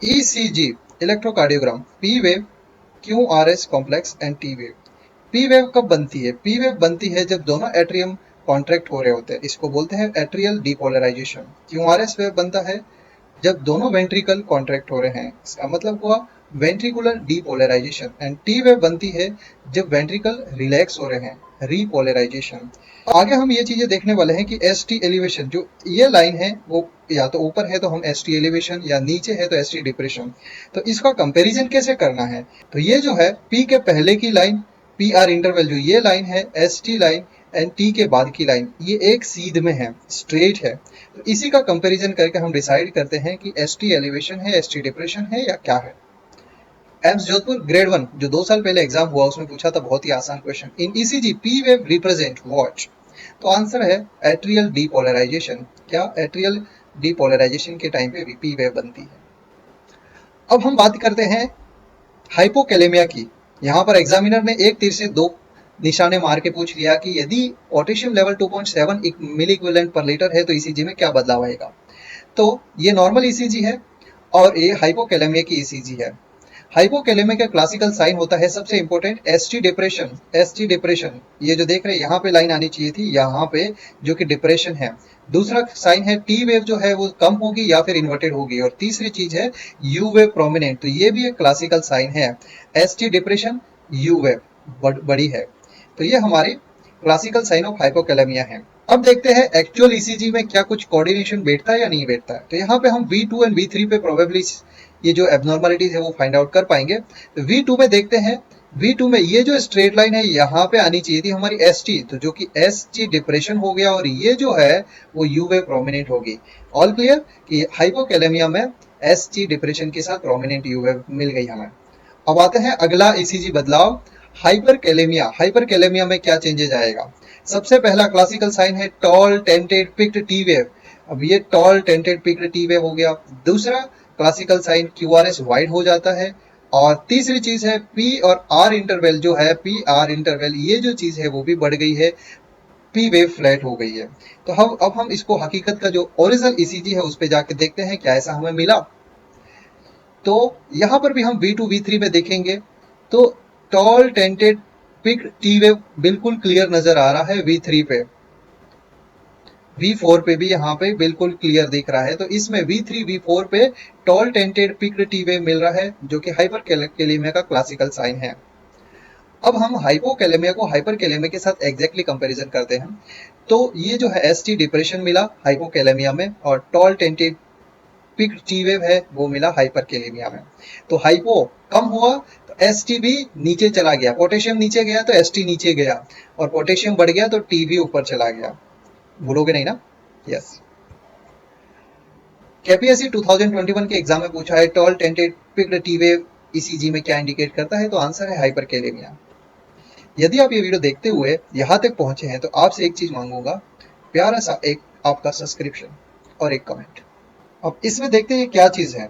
ECG electrocardiogram, P wave, QRS complex and T wave. P wave कब बनती है? P wave बनती है जब दोनों एट्रियम कॉन्ट्रैक्ट हो रहे होते हैं, इसको बोलते हैं एट्रियल डीपोलराइजेशन। QRS वेव बनता है जब दोनों वेंट्रिकल कॉन्ट्रैक्ट हो रहे हैं, इसका मतलब हुआ ventricular depolarisation. And T wave बनती है जब वेंट्रिकल रिलैक्स हो रहे हैं, रीपोलराइजेशन। आगे हम ये चीजें देखने वाले हैं कि एस टी एलिवेशन, जो ये लाइन है वो या तो ऊपर है तो हम एस टी एलिवेशन, या नीचे है तो एस टी डिप्रेशन। तो इसका कंपैरिजन कैसे करना है? तो ये जो है पी के पहले की लाइन, पी आर इंटरवल जो ये लाइन है, S T line and T के बाद की लाइन, ये एक सीध में है, स्ट्रेट है। तो इसी का कंपैरिजन करके हम डिसाइड करते हैं कि एस टी एलिवेशन है, एस टी डिप्रेशन है, या क्या है। एम्स जोधपुर ग्रेड 1 जो 2 साल पहले एग्जाम हुआ उसमें पूछा था, बहुत ही आसान question. In ECG P wave represent what? तो आंसर है एट्रियल डीपोलराइजेशन। क्या? एट्रियल डीपोलराइजेशन के टाइम पे पी वेव बनती है। अब हम बात करते हैं हाइपोकैलेमिया की। यहाँ पर एग्जामिनर ने एक तीर से दो निशाने मार के पूछ लिया कि यदि पोटेशियम लेवल 2.7 मिली इक्विवेलेंट पर लीटर है तो ईसीजी में क्या बदलाव आएगा। तो ये नॉर्मल ईसीजी है और ये हाइपोकैलेमिया की ईसीजी है। हाइपोकैलेमिया का क्लासिकल साइन होता है सबसे important ST depression. ST depression ये जो देख रहे हैं यहाँ पे लाइन आनी चाहिए थी, यहाँ पे, जो कि डिप्रेशन है। दूसरा साइन है टी वेव जो है वो कम होगी या फिर इन्वर्टेड होगी। और तीसरी चीज है यू वेव प्रोमिनेंट, तो ये भी एक क्लासिकल साइन है। एसटी डिप्रेशन, यू वेव बड़ी है। तो ये हमारी क्लासिकल साइन ऑफ हाइपोकैलेमिया है। अब देखते हैं एक्चुअल ईसीजी में क्या कुछ कोऑर्डिनेशन बैठता है या नहीं बैठता है। तो यहाँ पे हम V2 एंड V3 पे प्रोबेबली ये जो एबनॉर्मलिटीज है वो फाइंड आउट कर पाएंगे। तो V2 में देखते हैं, V2 में ये जो स्ट्रेट लाइन है यहाँ पे आनी चाहिए थी हमारी ST, तो जो कि ST डिप्रेशन हो गया और ये जो है वो U वेव प्रोमिनेंट होगी। ऑल क्लियर कि हाइपोकैलेमिया में ST डिप्रेशन के साथ प्रोमिनेंट U वेव मिल गई हमें। अब आते हैं अगला ईसीजी बदलाव, हाइपरकैलेमिया। हाइपरकैलेमिया में क्या चेंजेस आएगा? सबसे पहला क्लासिकल साइन है tall tented peaked T wave. अब ये tall tented peaked T wave हो गया। दूसरा क्लासिकल साइन QRS वाइड हो जाता है। और तीसरी चीज है पी और आर इंटरवल जो है, पी आर इंटरवल ये जो चीज है वो भी बढ़ गई है, पी वेव फ्लैट हो गई है। तो अब हम इसको हकीकत का जो ओरिजिनल ईसीजी है उस पर जाके देखते हैं क्या ऐसा हमें मिला। तो यहाँ पर भी हम V2 V3 में देखेंगे तो tall tented peak T wave बिल्कुल क्लियर नजर आ रहा है V3 पे। V4 पे भी यहाँ पे बिल्कुल क्लियर दिख रहा है। तो इसमें V3 V4 पे tall tented peaked T wave मिल रहा है जो कि हाइपरकैलेमिया का क्लासिकल साइन है। अब हम हाइपोकैलेमिया को हाइपरकैलेमिया के साथ एग्जैक्टली कंपैरिजन करते हैं। तो ये जो है एसटी डिप्रेशन मिला हाइपोकैलेमिया में और tall tented peak T wave है वो मिला हाइपरकैलेमिया में। तो हाइपो कम हुआ तो एसटी भी नीचे चला गया, पोटेशियम नीचे गया तो एसटी नीचे गया, और पोटेशियम बढ़ गया तो टी भी ऊपर चला गया। भूलोगे नहीं ना? यस। केपीएससी 2021 के एग्जाम में पूछा है tall tented peaked T wave ECG में क्या इंडिकेट करता है? तो आंसर है हाइपरकैलेमिया। यदि आप ये वीडियो देखते हुए यहाँ तक पहुंचे हैं तो आपसे एक चीज मांगूंगा, प्यारा सा एक आपका सब्सक्रिप्शन और एक कमेंट। अब इसमें देखते हैं क्या चीज है।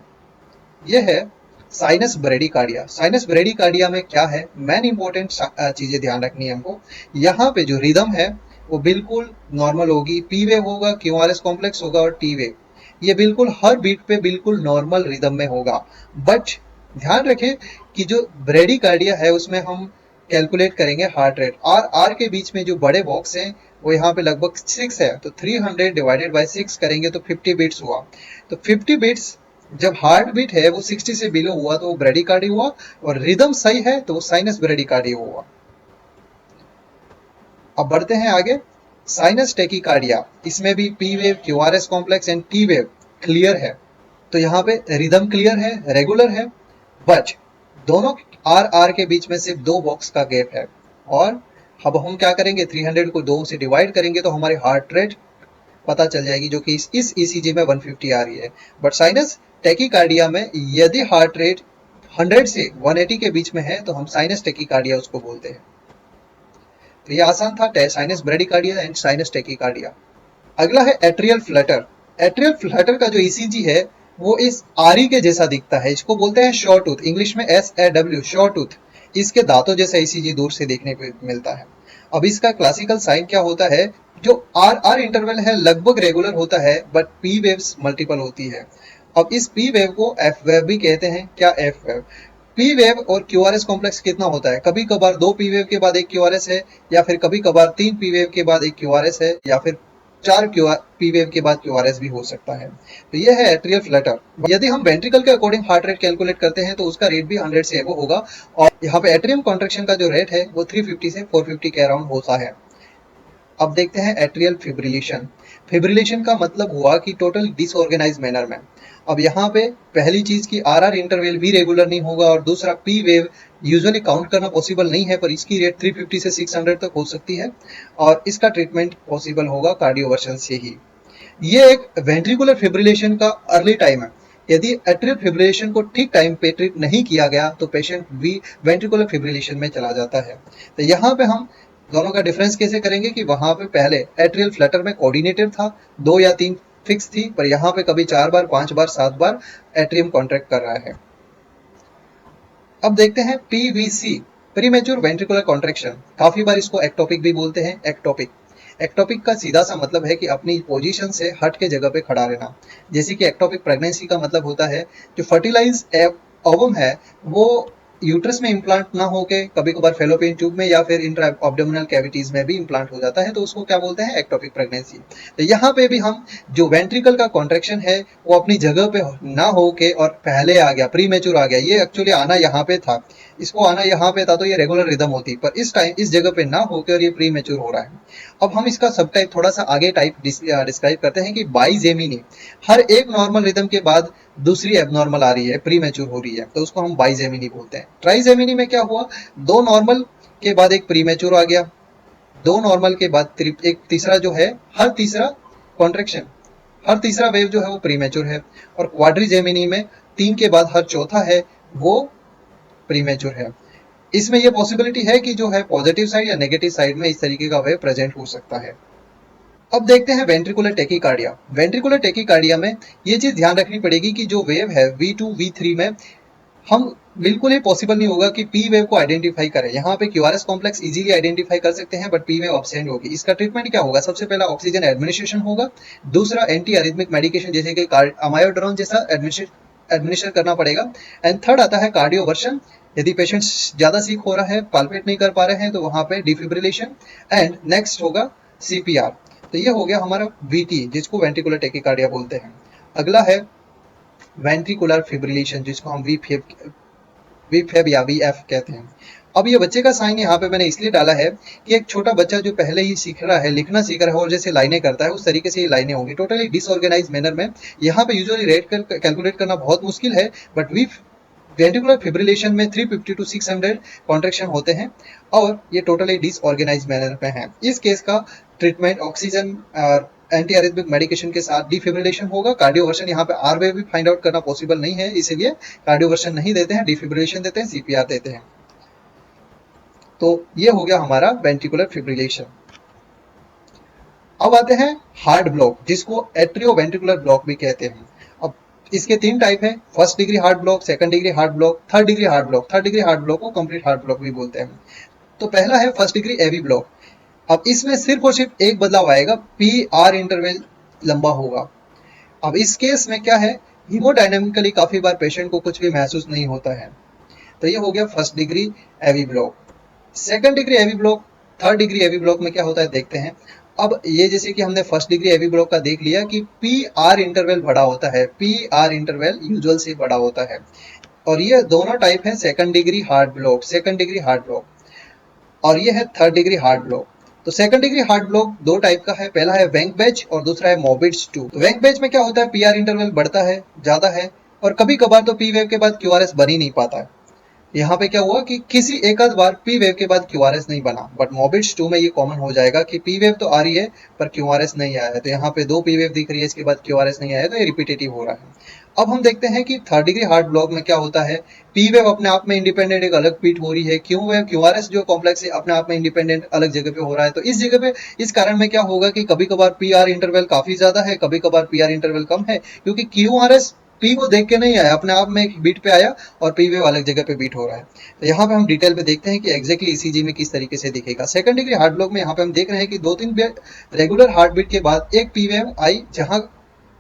ये है साइनस ब्रेडिकार्डिया। साइनस ब्रेडिकार्डिया में क्या है, मेन इंपॉर्टेंट चीजें ध्यान रखनी है हमको। यहाँ पे जो रिदम है वो बिल्कुल नॉर्मल होगी, पी वेव होगा, QRS कॉम्प्लेक्स होगा और टी वेव, ये बिल्कुल हर बीट पे बिल्कुल नॉर्मल रिदम में होगा। बट ध्यान रखें कि जो ब्रेडिकार्डिया है उसमें हम कैलकुलेट करेंगे हार्ट रेट। आर आर के बीच में जो बड़े बॉक्स हैं वो यहाँ पे लगभग 6 है, तो 300 डिवाइडेड बाय 6 करेंगे तो 50 बीट्स हुआ। तो 50 बीट्स जब हार्ट बीट है वो 60 से बिलो हुआ तो वो ब्रेडिकार्डिया हुआ, और रिदम सही है तो वो साइनस ब्रेडिकार्डिया हुआ। अब बढ़ते हैं आगे, साइनस टेकिकार्डिया। इसमें भी P wave, QRS complex and T wave clear है। तो यहाँ पे रिदम क्लियर है, रेगुलर है, बट दोनों आर आर के बीच में सिर्फ 2 बॉक्स का गैप है। और अब हम क्या करेंगे, 300 को 2 से डिवाइड करेंगे तो हमारी हार्ट रेट पता चल जाएगी जो कि इस ईसीजी में 150 आ रही है। बट साइनस टेकिकार्डिया में यदि हार्ट रेट 100 से 180 के बीच में है तो हम साइनस टेकिकार्डिया उसको बोलते हैं। तो ये आसान था, sinus bradycardia and sinus tachycardia. अगला है एट्रियल फ्लटर। एट्रियल फ्लटर का जो ईसीजी है वो इस आरी के जैसा दिखता है, इसको बोलते हैं शॉर्ट टूथ, इंग्लिश में SAW, शॉर्ट टूथ। इसके दांतों जैसा ईसीजी दूर से देखने को मिलता है। अब इसका क्लासिकल साइन क्या होता है, जो आर आर इंटरवल है लगभग रेगुलर होता है बट पी वेव्स मल्टीपल होती है। अब इस पी वेव को एफ वेव भी कहते हैं। क्या एफ वेव? पी वेव और क्यूआरएस कॉम्प्लेक्स कितना होता है? कभी कभार दो पी वेव के बाद एक क्यूआरएस है, या फिर कभी कभार तीन पी वेव के बाद एक क्यूआरएस है, या फिर चार पी वेव के बाद क्यूआरएस भी हो सकता है। तो यह है एट्रियल फ्लटर। यदि हम वेंट्रिकल के अकॉर्डिंग हार्ट रेट कैलकुलेट करते हैं तो उसका रेट भी 100 से एबो होगा, और यहाँ पे एट्रियम कॉन्ट्रैक्शन का जो रेट है वो 350 से 450 के अराउंड होता है। अब देखते हैं एट्रियल फिब्रिलेशन। फिब्रिलेशन का मतलब हुआ कि टोटल डिसऑर्गेनाइज मैनर में। अब यहाँ पे पहली चीज की आरआर इंटरवल भी रेगुलर नहीं होगा, और दूसरा पी वेव यूजुअली काउंट करना पॉसिबल नहीं है, पर इसकी रेट 350 से 600 तक हो सकती है, और इसका ट्रीटमेंट पॉसिबल होगा कार्डियोवर्शन से ही। ये एक वेंट्रिकुलर फिब्रिलेशन का अर्ली टाइम है। यदि एट्रियल फिब्रिलेशन को ठीक टाइम पे ट्रीट नहीं किया गया तो पेशेंट भी वेंट्रिकुलर फिब्रिलेशन में चला जाता है। तो यहाँ पे हम दोनों का डिफरेंस कैसे करेंगे कि वहां पे पहले एट्रियल फ्लटर में कोऑर्डिनेटेड था, 2 या 3 फिक्स थी, पर यहाँ पे कभी 4 बार, 5 बार, 7 बार एट्रियम कॉन्ट्रैक्ट कर रहा है। अब देखते हैं पीवीसी, प्रीमेच्योर वेंट्रिकुलर कॉन्ट्रैक्शन। काफी बार इसको एक्टोपिक भी बोलते हैं। एक्टोपिक, एक्टोपिक का सीधा सा मतलब है कि अपनी पोजीशन से हट के जगह पे खड़ा रहना। जैसे कि एक्टोपिक प्रेगनेंसी का मतलब होता है जो फर्टिलाइज ओवम है वो यूट्रस में इम्प्लांट ना होके कभी कभार फेलोपियन ट्यूब में या फिर इंट्रा एब्डोमिनल कैविटीज में भी इम्प्लांट हो जाता है, तो उसको क्या बोलते हैं? Ectopic pregnancy. तो यहाँ पे भी हम जो वेंट्रिकल का कॉन्ट्रैक्शन है वो अपनी जगह पे ना होके और पहले आ गया, प्रीमेच्योर आ गया। ये एक्चुअली आना यहाँ पे था, इसको आना यहाँ पे था तो ये रेगुलर रिदम होती, पर इस टाइम इस जगह पे ना होकर और ये प्रीमेच्योर हो रहा है। अब हम इसका सब टाइप थोड़ा सा आगे टाइप डिस्क्राइब करते हैं कि बाइजेमिनी, हर एक नॉर्मल रिदम के बाद दूसरी एबनॉर्मल आ रही है, प्रीमेच्योर हो रही है, तो उसको हम बाइजेमिनी बोलते हैं। ट्राइजेमिनी में क्या हुआ? दो नॉर्मल के बाद एक प्रीमेच्योर आ गया, दो नॉर्मल के बाद एक तीसरा जो है, हर तीसरा कॉन्ट्रैक्शन, हर तीसरा वेव जो है वो प्रीमेच्योर है। और क्वाड्रिजेमिनी में 3 के बाद हर चौथा है वो प्रीमेच्योर है। इसमें ये पॉसिबिलिटी है कि जो है पॉजिटिव साइड या नेगेटिव साइड में इस तरीके का वेव प्रेजेंट हो सकता है। अब देखते हैं वेंट्रिकुलर टेकीकार्डिया। वेंट्रिकुलर टेकीकार्डिया में ये चीज ध्यान रखनी पड़ेगी कि जो वेव है V2 V3 में हम बिल्कुल ही पॉसिबल नहीं होगा कि पी वेव को आइडेंटिफाई करें। यहाँ पे क्यूआरएस कॉम्प्लेक्स इजीली आइडेंटिफाई कर सकते हैं, बट पी वेव अब्सेंट होगी। इसका ट्रीटमेंट क्या होगा? सबसे पहला ऑक्सीजन एडमिनिस्ट्रेशन होगा, दूसरा एंटी अरिथमिक मेडिकेशन जैसे कि अमायोड्रोन जैसा एडमिनिस्टर करना पड़ेगा, एंड थर्ड आता है कार्डियोवर्शन। यदि पेशेंट ज्यादा सीक हो रहा है, पाल्पेट नहीं कर पा रहे हैं, तो वहां पे डिफिब्रिलेशन, एंड नेक्स्ट होगा सीपीआर। तो ये हो गया हमारा वीटी जिसको वेंट्रिकुलर टेकीकार्डिया बोलते हैं। अगला है वेंट्रिकुलर फिब्रिलेशन जिसको हम वीफेब या वीएफ कहते हैं। अब ये बच्चे का साइन यहाँ पे मैंने इसलिए डाला है कि एक छोटा बच्चा जो पहले ही सीख रहा है, लिखना सीख रहा है और जैसे लाइनें करता है उस तरीके से ये लाइनें होंगी टोटली डिसऑर्गेनाइज मैनर में। यहाँ पे यूजुअली रेट कैलकुलेट करना बहुत मुश्किल है, बट वेंट्रिकुलर फिब्रिलेशन में 350 टू 600 कॉन्ट्रैक्शन होते हैं और ये टोटली डिसऑर्गेनाइज मैनर में है। इस केस का ट्रीटमेंट ऑक्सीजन और एंटी अरिथमिक मेडिकेशन के साथ डिफिब्रिलेशन होगा। कार्डियोवर्शन यहाँ पे आर वेव भी फाइंड आउट करना पॉसिबल नहीं है, इसीलिए कार्डियोवर्शन नहीं देते हैं, डिफिब्रिलेशन देते हैं, सीपीआर देते हैं। तो ये हो गया हमारा वेंट्रिकुलर फिब्रिलेशन। अब आते हैं हार्ट ब्लॉक जिसको एट्रियोवेंट्रिकुलर ब्लॉक भी कहते हैं। अब इसके 3 टाइप है, first degree heart block, second degree heart block, third degree heart block. Third degree heart block को कंप्लीट हार्ट ब्लॉक भी बोलते हैं। तो पहला है फर्स्ट डिग्री एवी ब्लॉक। अब इसमें सिर्फ और सिर्फ एक बदलाव आएगा, पी आर इंटरवल लंबा होगा। अब इस केस में क्या है, हीमोडायनेमिकली काफी बार पेशेंट को कुछ भी महसूस नहीं होता है। तो ये हो गया first degree AV block. Second degree AV block, third degree AV block में क्या होता है देखते हैं। अब ये जैसे कि हमने फर्स्ट डिग्री एवी ब्लॉक का देख लिया कि पी आर इंटरवल बड़ा होता है, पी आर इंटरवल यूजुअल से बड़ा होता है। और ये दोनों टाइप है second degree heart block, second degree heart block, और ये है थर्ड डिग्री हार्ट ब्लॉक। तो second degree heart block 2 type का है, पहला है वेंकबेच और दूसरा है मोबिट्स 2। तो वेंकबेच में क्या होता है, पीआर इंटरवल बढ़ता है, ज्यादा है, और कभी कभार तो पी वेव के बाद क्यूआरएस बन ही नहीं पाता है। यहाँ पे क्या हुआ कि किसी एक आध बार पी वेव के बाद क्यूआरएस नहीं बना, बट मोबिट्स 2 में ये कॉमन हो जाएगा कि पी वेव तो आ रही है पर क्यूआरएस नहीं आया है। तो यहाँ पे 2 पी वेव दिख रही है, इसके बाद क्यूआरएस नहीं आया, तो ये रिपीटेटिव हो रहा है। अब हम देखते हैं कि थर्ड डिग्री हार्ट ब्लॉक में क्या होता है, पी वेव अपने आप में इंडिपेंडेंट एक अलग बीट हो रही है, क्यू वेव क्यूआरएस जो कॉम्प्लेक्स है अपने आप में इंडिपेंडेंट अलग जगह पे हो रहा है। तो इस जगह पे इस कारण में क्या होगा कि कभी कभार पी आर इंटरवल काफी ज्यादा है, कभी कभार पी आर इंटरवल कम है, क्योंकि क्यूआरएस पी को देख के नहीं आया, अपने आप में एक बीट पे आया और पी वेव अलग जगह पे बीट हो रहा है। तो यहाँ पे हम डिटेल पे देखते हैं कि एग्जैक्टली ईसीजी में किस तरीके से दिखेगा। सेकंड डिग्री हार्ट ब्लॉक में यहाँ पे हम देख रहे हैं कि 2-3 रेगुलर हार्ट बीट के बाद एक पी वेव आई, जहाँ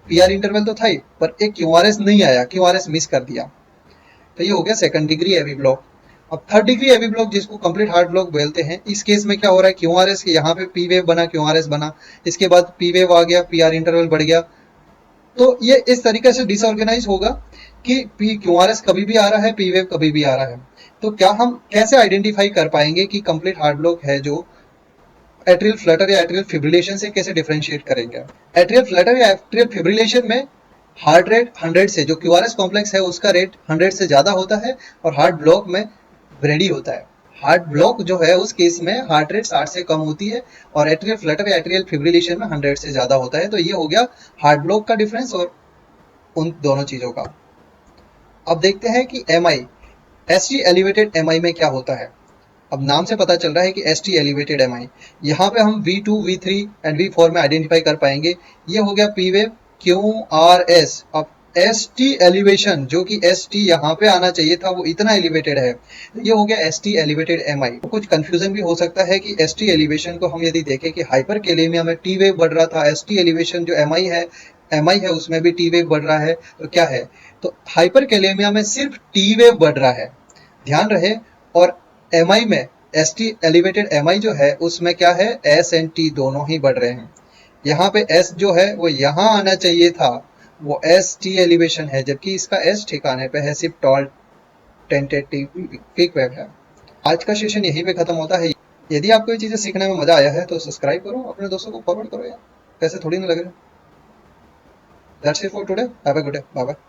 पीआर इंटरवल तो था ही, पर एक क्यूआरएस नहीं आया, क्यूआरएस मिस कर दिया। तो ये हो गया सेकंड डिग्री एवी ब्लॉक। अब थर्ड डिग्री एवी ब्लॉक जिसको कंप्लीट हार्ड ब्लॉक बोलते हैं, इस केस में क्या हो रहा है, क्यूआरएस यहाँ पे पी वेव बना, क्यूआरएस बना, इसके बाद पी वेव आ गया, पीआर इंटरवल बढ़ गया। तो ये इस तरीके से डिसऑर्गेनाइज होगा कि पी क्यूआरएस कभी भी आ रहा है, पी वेव कभी भी आ रहा है। तो क्या हम कैसे आइडेंटिफाई कर पाएंगे कि कंप्लीट हार्ड ब्लॉक है, जो एट्रियल फ्लटर या एट्रियल फिब्रिलेशन से कैसे डिफरेंशिएट करेंगे। एट्रियल फ्लटर या एट्रियल फिब्रिलेशन में हार्ट रेट 100 से, जो क्यूआरएस कॉम्प्लेक्स है उसका रेट 100 से ज्यादा होता है, और हार्ट ब्लॉक में ब्रेडी होता है। हार्ट ब्लॉक जो है उस केस में हार्ट रेट 60 से कम होती है, और एट्रियल फ्लटर या एट्रियल फिब्रिलेशन में 100 से ज्यादा होता है। तो ये हो गया हार्ट ब्लॉक का डिफरेंस और उन दोनों चीजों का। अब देखते हैं कि एम आई, एस टी एलिवेटेड एम आई में क्या होता है। अब नाम से पता चल रहा है कि एस टी एलिवेटेड एम आई, यहाँ पे हम V2, V3 एंड V4 में आइडेंटिफाई कर पाएंगे। ये हो गया P wave, Q R S. अब एस टी एलिवेशन, जो कि एस टी यहाँ पे आना चाहिए था, वो इतना एलिवेटेड है, ये हो गया एस टी एलिवेटेड एम आई। कुछ कंफ्यूजन भी हो सकता है कि एस टी एलिवेशन को हम यदि देखें कि हाइपर कैलेमिया में टी वेव बढ़ रहा था, एस टी एलिवेशन जो एम आई है उसमें भी टी वेव बढ़ रहा है, तो क्या है, तो हाइपर कैलेमिया में सिर्फ टी वेव बढ़ रहा है, ध्यान रहे। और एम आई में, एस टी एलिवेटेड एम आई जो है उसमें क्या है, एस एंड टी दोनों ही बढ़ रहे हैं। यहाँ पे एस जो है वो यहाँ आना चाहिए था, वो एस टी एलिवेशन है, जबकि इसका एस ठिकाने पे है, सिर्फ टॉल टेंटेटिव पीक वेव है। आज का सेशन यहीं पे खत्म होता है। यदि आपको ये चीजें सीखने में मजा आया है तो सब्सक्राइब करो, अपने दोस्तों को फॉरवर्ड करो यार, पैसे थोड़ी ना लग रहे। That's it for today, have a good day, bye bye.